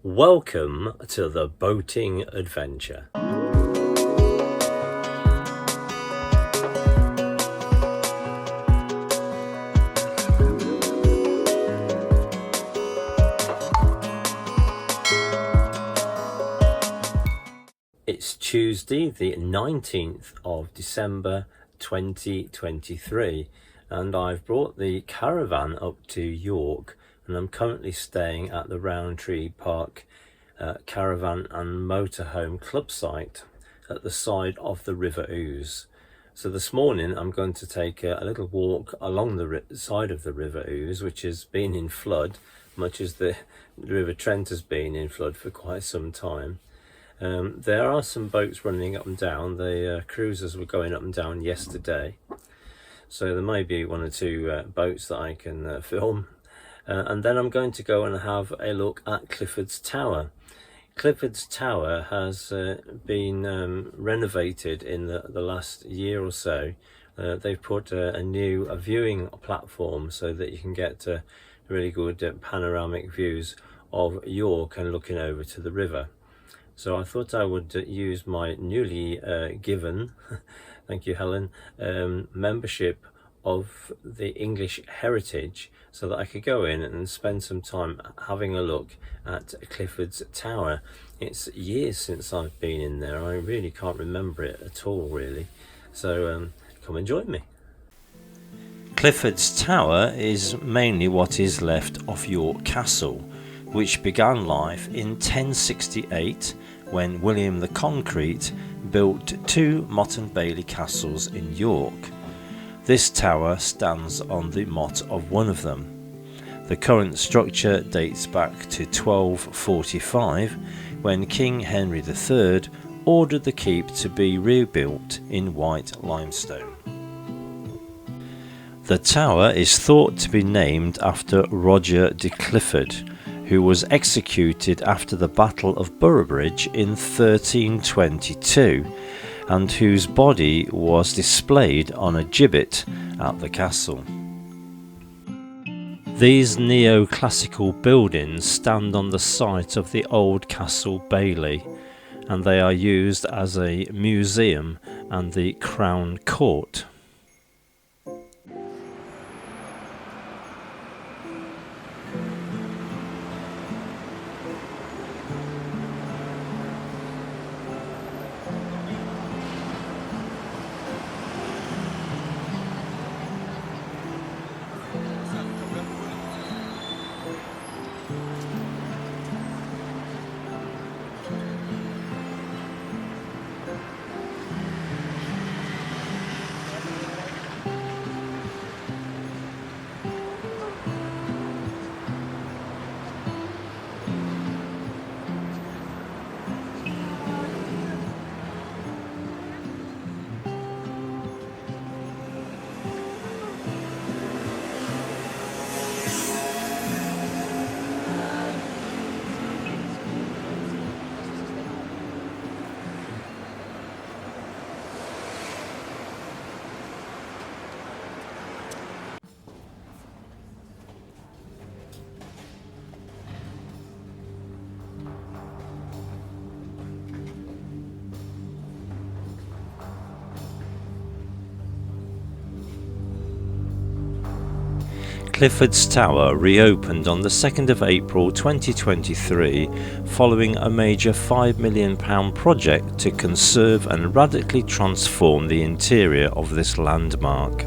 Welcome to the boating adventure. It's Tuesday, the 19th of December 2023, and I've brought the caravan up to York, and I'm currently staying at the Rowntree Park Caravan and Motorhome Club site at the side of the River Ouse. So this morning I'm going to take a little walk along the side of the River Ouse, which has been in flood, much as the River Trent has been in flood for quite some time. There are some boats running up and down. The cruisers were going up and down yesterday, so there may be one or two boats that I can film. And then I'm going to go and have a look at Clifford's Tower. Clifford's Tower has been renovated in the last year or so. They've put a new viewing platform so that you can get really good panoramic views of York and looking over to the river. So I thought I would use my newly given, thank you Helen, membership of the English Heritage, so that I could go in and spend some time having a look at Clifford's Tower. It's years since I've been in there. I really can't remember it at all, really. So come and join me. Clifford's Tower is mainly what is left of York Castle, which began life in 1068 when William the Concrete built two Motte and Bailey castles in York. This tower stands on the motte of one of them. The current structure dates back to 1245 when King Henry III ordered the keep to be rebuilt in white limestone. The tower is thought to be named after Roger de Clifford, who was executed after the Battle of Burbage in 1322, and whose body was displayed on a gibbet at the castle. These neoclassical buildings stand on the site of the old Castle Bailey, and they are used as a museum and the Crown Court. Clifford's Tower reopened on the 2nd of April 2023 following a major £5 million project to conserve and radically transform the interior of this landmark.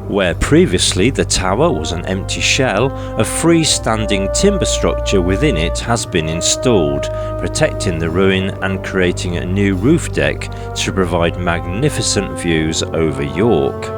Where previously the tower was an empty shell, a freestanding timber structure within it has been installed, protecting the ruin and creating a new roof deck to provide magnificent views over York.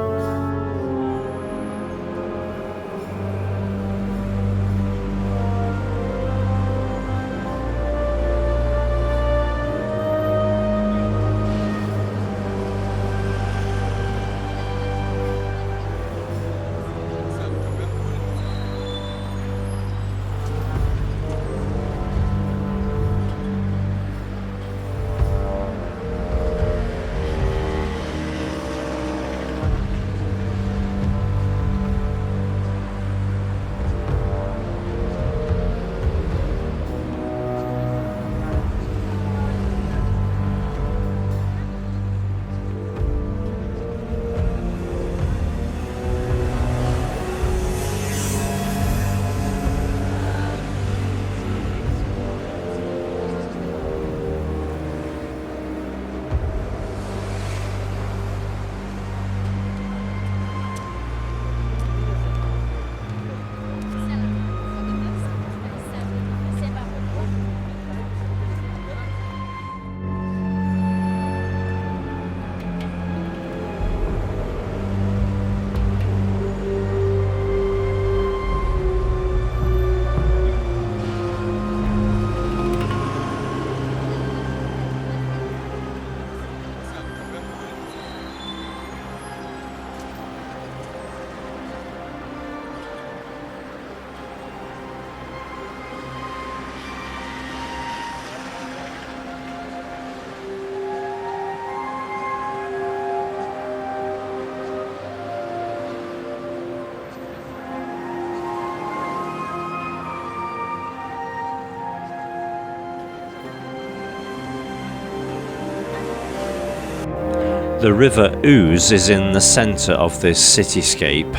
The River Ouse is in the centre of this cityscape.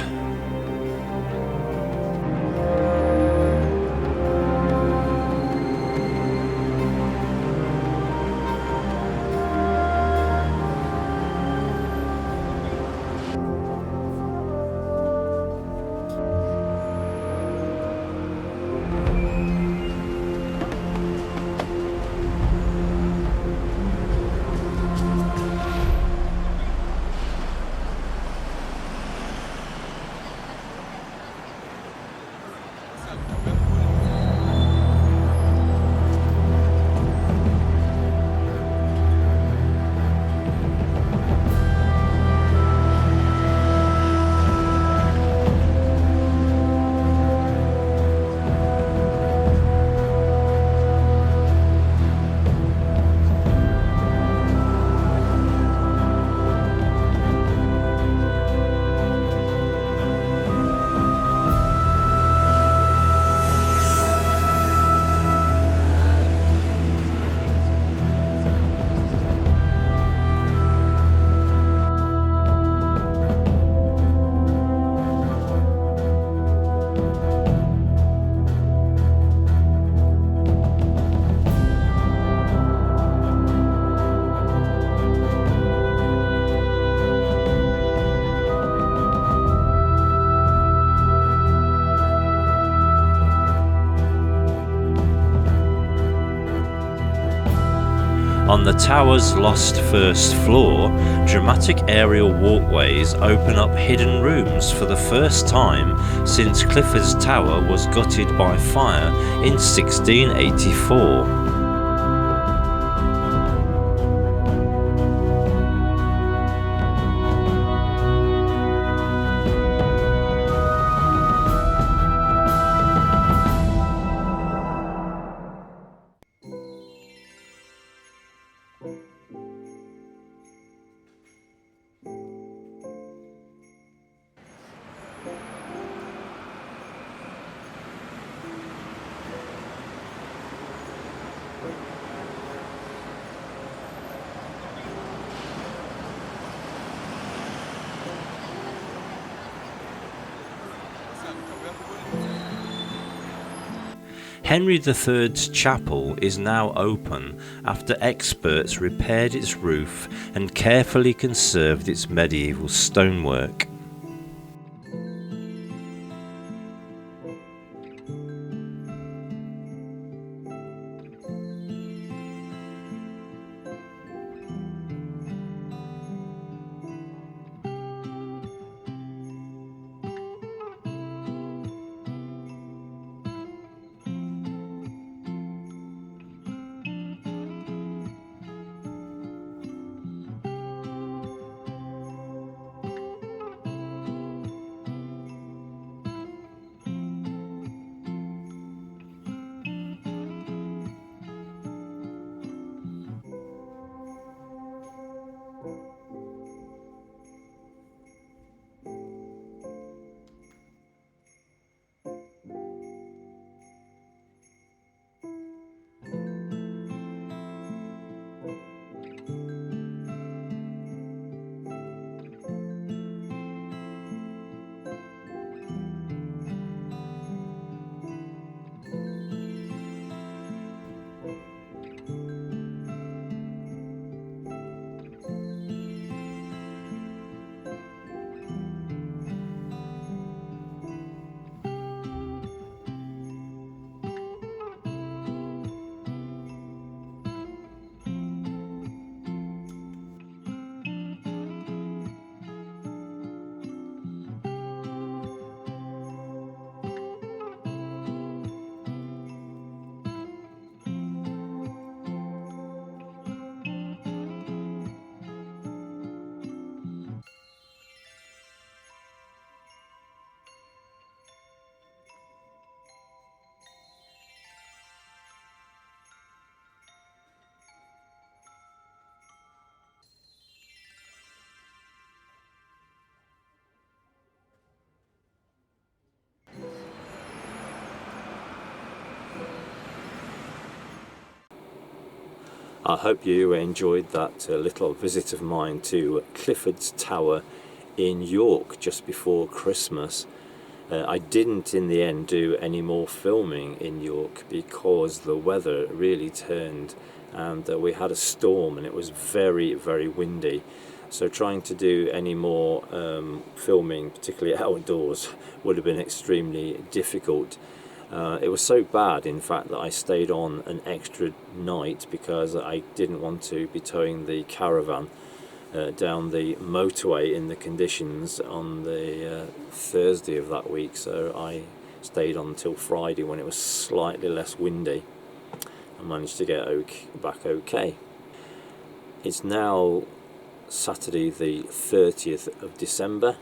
On the tower's lost first floor, dramatic aerial walkways open up hidden rooms for the first time since Clifford Tower was gutted by fire in 1684. Henry III's chapel is now open after experts repaired its roof and carefully conserved its medieval stonework. I hope you enjoyed that little visit of mine to Clifford Tower in York just before Christmas. I didn't in the end do any more filming in York because the weather really turned, and we had a storm and it was very, very windy. So trying to do any more filming, particularly outdoors, would have been extremely difficult. It was so bad, in fact, that I stayed on an extra night because I didn't want to be towing the caravan down the motorway in the conditions on the Thursday of that week. So I stayed on until Friday when it was slightly less windy and managed to get back okay. It's now Saturday the 30th of December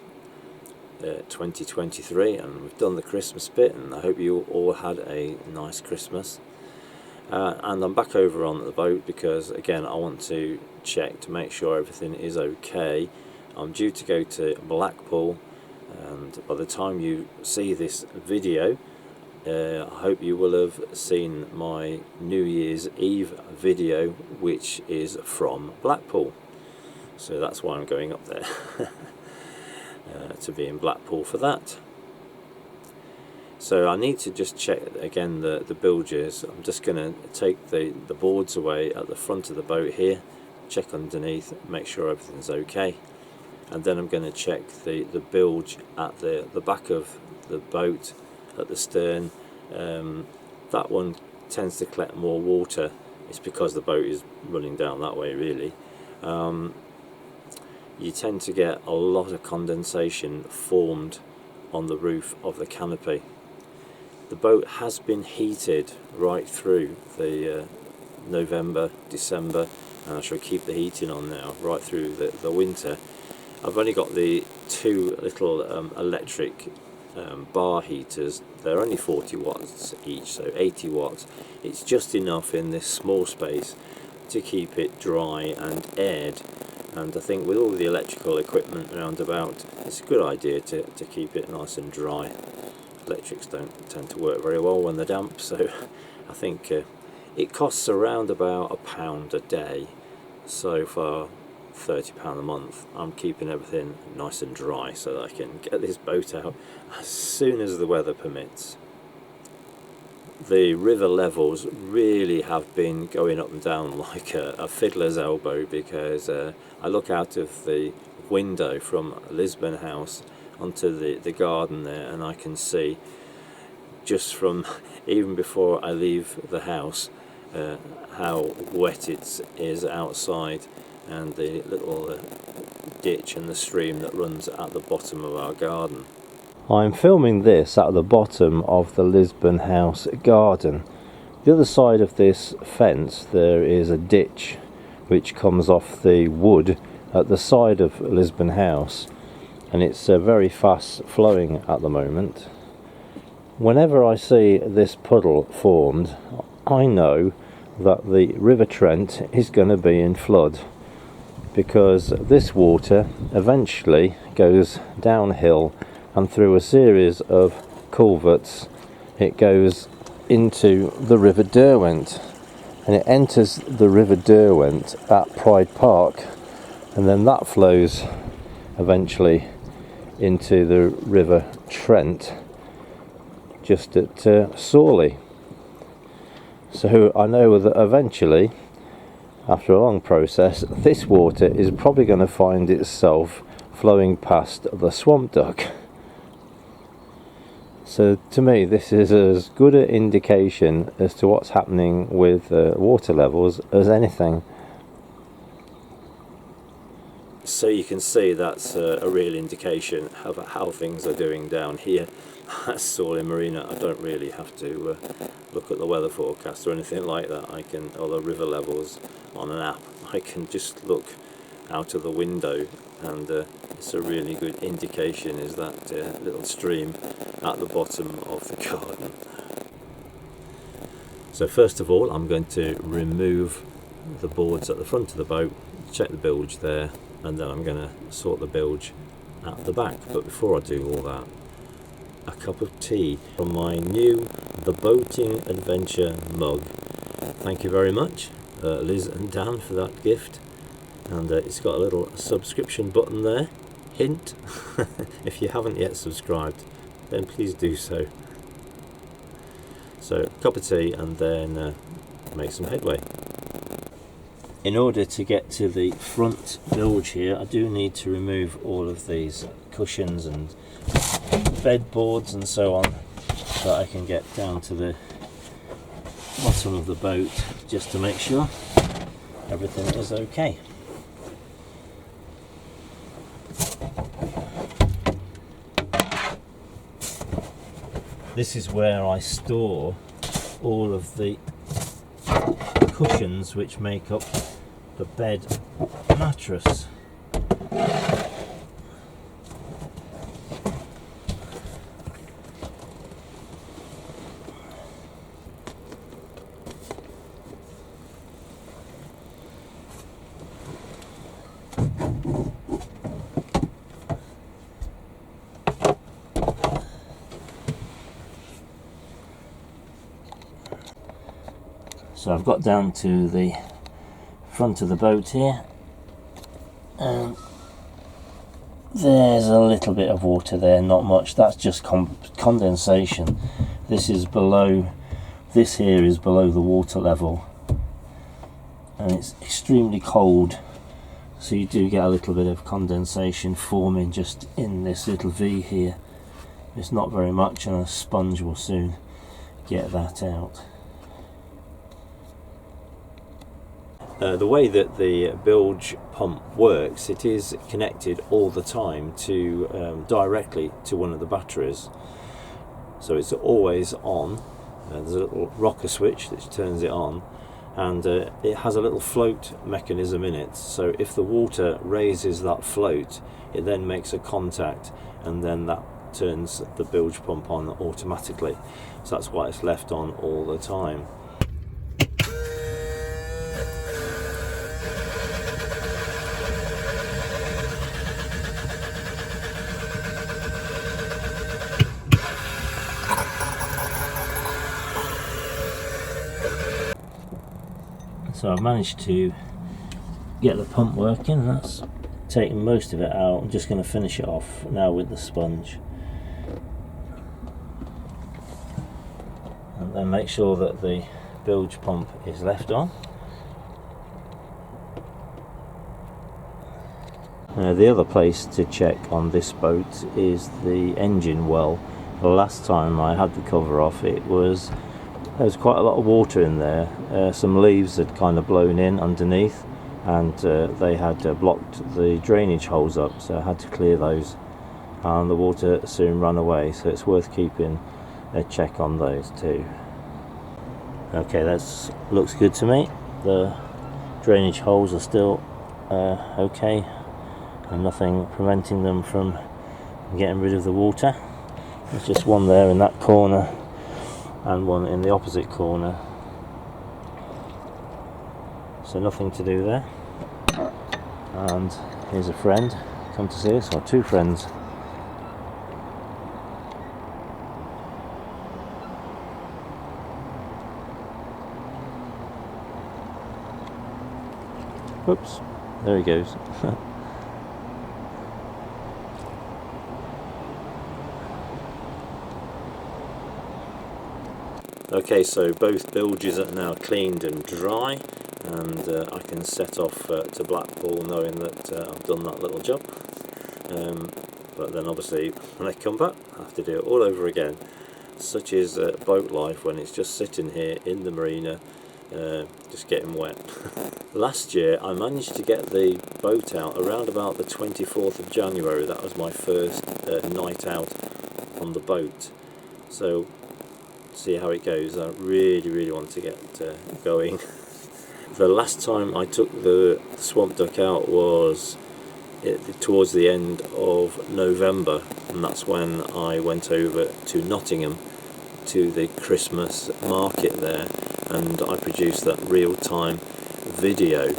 2023, and we've done the Christmas bit, and I hope you all had a nice Christmas. And I'm back over on the boat because again I want to check to make sure everything is okay. I'm due to go to Blackpool, and by the time you see this video I hope you will have seen my New Year's Eve video, which is from Blackpool. So that's why I'm going up there. To be in Blackpool for that. So I need to just check again the bilges. I'm just going to take the boards away at the front of the boat here, check underneath, make sure everything's okay, and then I'm going to check the bilge at the back of the boat at the stern. That one tends to collect more water. It's because the boat is running down that way really. You tend to get a lot of condensation formed on the roof of the canopy. The boat has been heated right through the November, December, and I shall keep the heating on now right through the winter. I've only got the two little electric bar heaters. They're only 40 watts each, so 80 watts. It's just enough in this small space to keep it dry and aired. And I think with all the electrical equipment around about, it's a good idea to keep it nice and dry. Electrics don't tend to work very well when they're damp, so I think it costs around about £1 a day. So for £30 a month, I'm keeping everything nice and dry so that I can get this boat out as soon as the weather permits. The river levels really have been going up and down like a fiddler's elbow, because I look out of the window from Lisbon House onto the garden there, and I can see just from even before I leave the house how wet it is outside, and the little ditch and the stream that runs at the bottom of our garden. I'm filming this at the bottom of the Lisbon House garden. The other side of this fence there is a ditch which comes off the wood at the side of Lisbon House, and it's very fast flowing at the moment. Whenever I see this puddle formed, I know that the River Trent is going to be in flood, because this water eventually goes downhill and through a series of culverts it goes into the River Derwent, and it enters the River Derwent at Pride Park, and then that flows eventually into the River Trent just at Sawley. So I know that eventually, after a long process, this water is probably going to find itself flowing past the swamp duck. So to me this is as good an indication as to what's happening with water levels as anything. So you can see that's a real indication of how things are doing down here at Sawley Marina. I don't really have to look at the weather forecast or anything like that. Or the river levels on an app. I can just look out of the window, and it's a really good indication is that little stream at the bottom of the garden. So first of all I'm going to remove the boards at the front of the boat, check the bilge there, and then I'm going to sort the bilge at the back. But before I do all that, a cup of tea from my new The Boating Adventure mug. Thank you very much. Liz and Dan for that gift, and it's got a little subscription button there. Hint, if you haven't yet subscribed, then please do so. So, cup of tea and then make some headway. In order to get to the front bilge here, I do need to remove all of these cushions and bed boards and so on, so I can get down to the bottom of the boat just to make sure everything is okay. This is where I store all of the cushions which make up the bed mattress. So I've got down to the front of the boat here, and there's a little bit of water there, not much. That's just condensation. This is below, this here is below the water level, and it's extremely cold, so you do get a little bit of condensation forming just in this little V here. It's not very much, and a sponge will soon get that out. The way that the bilge pump works, it is connected all the time to directly to one of the batteries, so it's always on. There's a little rocker switch that turns it on, and it has a little float mechanism in it, so if the water raises that float, it then makes a contact, and then that turns the bilge pump on automatically. So that's why it's left on all the time. So I've managed to get the pump working. That's taken most of it out. I'm just going to finish it off now with the sponge, and then make sure that the bilge pump is left on. The other place to check on this boat is the engine well. The last time I had the cover off, there's quite a lot of water in there. Some leaves had kind of blown in underneath, and they had blocked the drainage holes up, so I had to clear those, and the water soon ran away, so it's worth keeping a check on those too. Okay, that looks good to me. The drainage holes are still okay, and nothing preventing them from getting rid of the water. There's just one there in that corner and one in the opposite corner, so nothing to do there. And here's a friend come to see us, or two friends. Whoops, there he goes. Okay, so both bilges are now cleaned and dry, and I can set off to Blackpool knowing that I've done that little job. But then obviously when I come back I have to do it all over again. Such is boat life when it's just sitting here in the marina, just getting wet. Last year I managed to get the boat out around about the 24th of January. That was my first night out on the boat. So see how it goes. I really want to get going. The last time I took the swamp duck out was towards the end of November, and that's when I went over to Nottingham to the Christmas market there, and I produced that real-time video.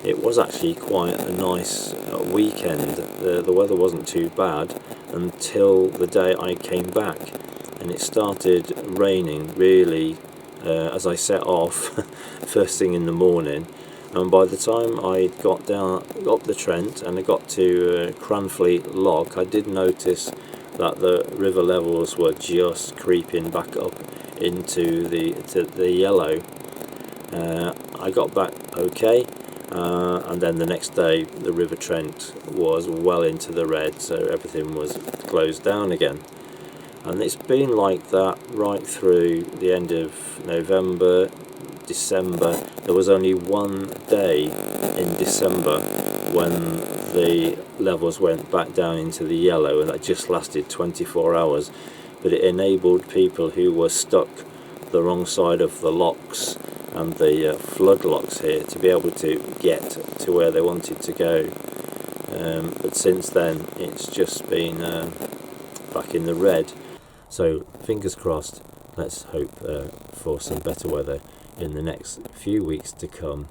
It was actually quite a nice weekend. The weather wasn't too bad until the day I came back, and it started raining really as I set off first thing in the morning, and by the time I got down up the Trent and I got to Cranfleet Lock, I did notice that the river levels were just creeping back up into the yellow. I got back okay, and then the next day the River Trent was well into the red, so everything was closed down again. And it's been like that right through the end of November, December. There was only one day in December when the levels went back down into the yellow, and that just lasted 24 hours. But it enabled people who were stuck the wrong side of the locks and the flood locks here to be able to get to where they wanted to go. But since then it's just been back in the red. So fingers crossed, let's hope for some better weather in the next few weeks to come.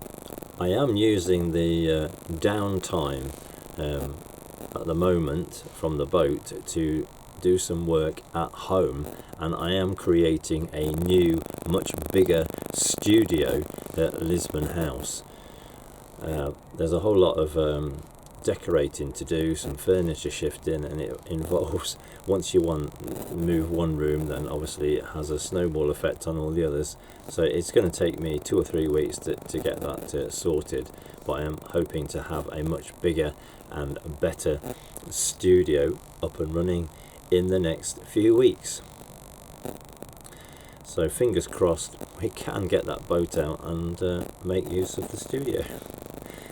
I am using the downtime at the moment from the boat to do some work at home, and I am creating a new, much bigger studio at Lisbon House. There's a whole lot of decorating to do, some furniture shifting, and it involves, once you move one room, then obviously it has a snowball effect on all the others. So it's going to take me 2 or 3 weeks to get that sorted, but I am hoping to have a much bigger and better studio up and running in the next few weeks. So fingers crossed we can get that boat out and make use of the studio.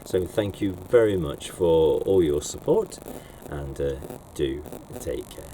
So thank you very much for all your support, and do take care.